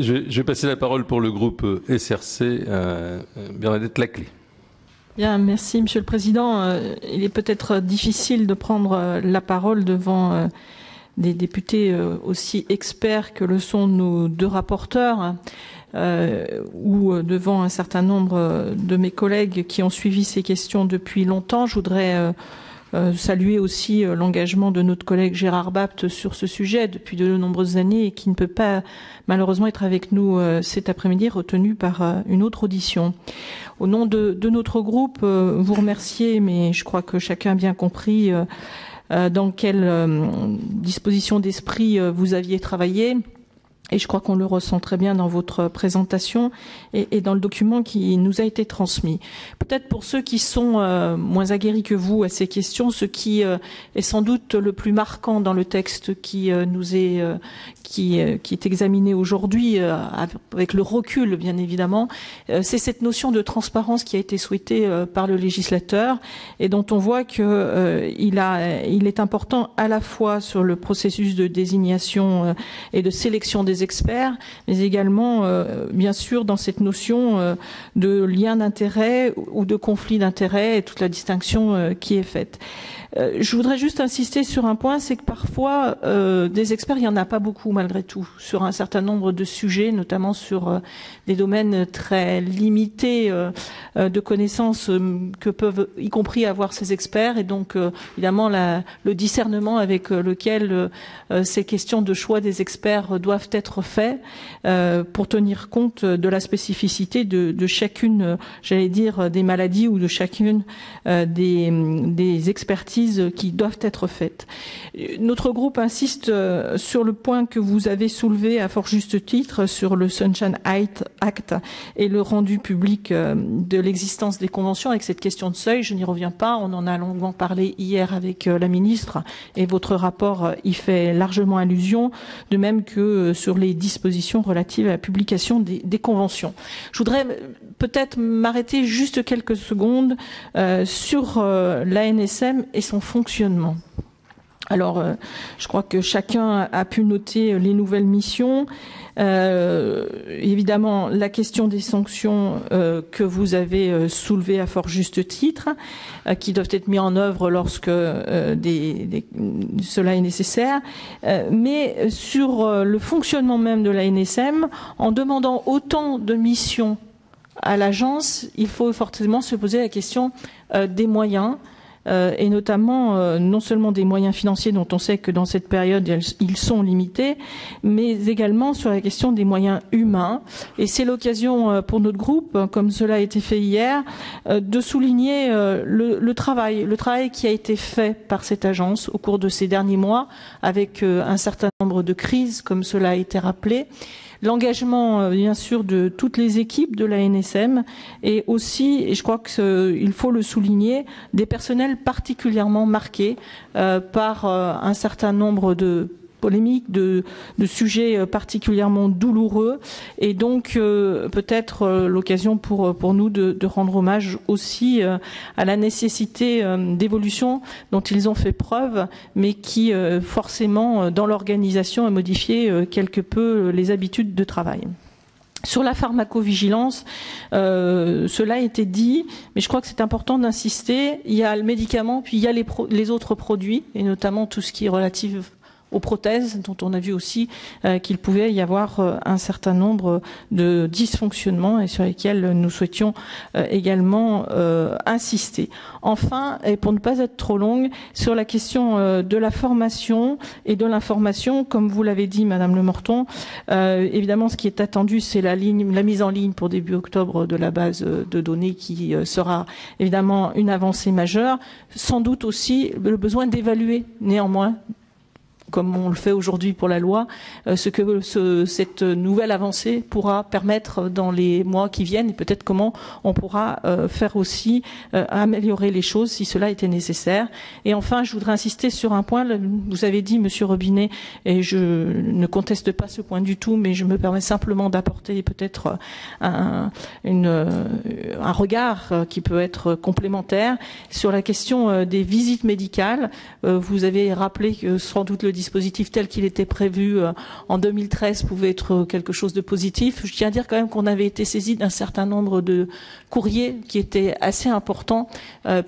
Je vais passer la parole pour le groupe SRC, Bernadette Laclais. Bien, merci Monsieur le Président. Il est peut-être difficile de prendre la parole devant des députés aussi experts que le sont nos deux rapporteurs ou devant un certain nombre de mes collègues qui ont suivi ces questions depuis longtemps. Je voudrais saluer aussi l'engagement de notre collègue Gérard Bapt sur ce sujet depuis de nombreuses années et qui ne peut pas malheureusement être avec nous cet après-midi, retenu par une autre audition. Au nom de notre groupe, vous remercier, mais je crois que chacun a bien compris dans quelle disposition d'esprit vous aviez travaillé. Et je crois qu'on le ressent très bien dans votre présentation et dans le document qui nous a été transmis. Peut-être pour ceux qui sont moins aguerris que vous à ces questions, ce qui est sans doute le plus marquant dans le texte qui est examiné aujourd'hui, avec le recul bien évidemment, c'est cette notion de transparence qui a été souhaitée par le législateur et dont on voit que il est important à la fois sur le processus de désignation et de sélection des experts, mais également, bien sûr, dans cette notion de lien d'intérêt ou de conflit d'intérêt et toute la distinction qui est faite. Je voudrais juste insister sur un point, c'est que parfois, des experts, il n'y en a pas beaucoup malgré tout, sur un certain nombre de sujets, notamment sur des domaines très limités de connaissances que peuvent y compris avoir ces experts. Et donc, évidemment, le discernement avec lequel ces questions de choix des experts doivent être faits pour tenir compte de la spécificité de chacune, j'allais dire, des maladies ou de chacune des expertises qui doivent être faites. Notre groupe insiste sur le point que vous avez soulevé à fort juste titre sur le Sunshine Act et le rendu public de l'existence des conventions avec cette question de seuil. Je n'y reviens pas, on en a longuement parlé hier avec la ministre et votre rapport y fait largement allusion, de même que sur les dispositions relatives à la publication des conventions. Je voudrais peut-être m'arrêter juste quelques secondes sur l'ANSM et son fonctionnement. Alors, je crois que chacun a pu noter les nouvelles missions. Évidemment, la question des sanctions que vous avez soulevées à fort juste titre, qui doivent être mises en œuvre lorsque cela est nécessaire. Mais sur le fonctionnement même de la NSM, en demandant autant de missions à l'agence, il faut forcément se poser la question des moyens, et notamment non seulement des moyens financiers dont on sait que dans cette période ils sont limités, mais également sur la question des moyens humains. Et c'est l'occasion pour notre groupe, comme cela a été fait hier, de souligner le travail qui a été fait par cette agence au cours de ces derniers mois, avec un certain nombre de crises, comme cela a été rappelé. L'engagement, bien sûr, de toutes les équipes de la NSM et aussi, et je crois qu'il faut le souligner, des personnels particulièrement marqués par un certain nombre de polémiques, de sujets particulièrement douloureux et donc peut-être l'occasion pour nous de rendre hommage aussi à la nécessité d'évolution dont ils ont fait preuve mais qui forcément dans l'organisation a modifié quelque peu les habitudes de travail. Sur la pharmacovigilance, cela a été dit, mais je crois que c'est important d'insister. Il y a le médicament, puis il y a les autres produits, et notamment tout ce qui est relatif aux prothèses, dont on a vu aussi qu'il pouvait y avoir un certain nombre de dysfonctionnements et sur lesquels nous souhaitions également insister. Enfin, et pour ne pas être trop longue, sur la question de la formation et de l'information, comme vous l'avez dit, Madame Le Morton, évidemment, ce qui est attendu, c'est la mise en ligne pour début octobre de la base de données qui sera évidemment une avancée majeure. Sans doute aussi le besoin d'évaluer néanmoins, comme on le fait aujourd'hui pour la loi, ce que cette nouvelle avancée pourra permettre dans les mois qui viennent et peut-être comment on pourra faire aussi améliorer les choses si cela était nécessaire. Et enfin, je voudrais insister sur un point. Vous avez dit, Monsieur Robinet, et je ne conteste pas ce point du tout, mais je me permets simplement d'apporter peut-être un regard qui peut être complémentaire sur la question des visites médicales. Vous avez rappelé que sans doute le dispositif tel qu'il était prévu en 2013 pouvait être quelque chose de positif. Je tiens à dire quand même qu'on avait été saisi d'un certain nombre de courriers qui étaient assez importants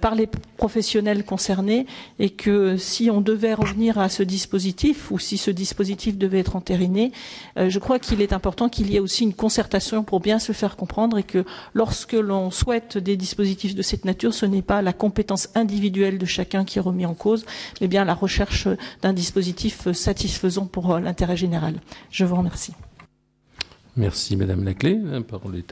par les professionnels concernés, et que si on devait revenir à ce dispositif, ou si ce dispositif devait être entériné, je crois qu'il est important qu'il y ait aussi une concertation pour bien se faire comprendre, et que lorsque l'on souhaite des dispositifs de cette nature, ce n'est pas la compétence individuelle de chacun qui est remis en cause, mais bien la recherche d'un dispositif satisfaisant pour l'intérêt général. Je vous remercie. Merci Madame Laclais. La parole est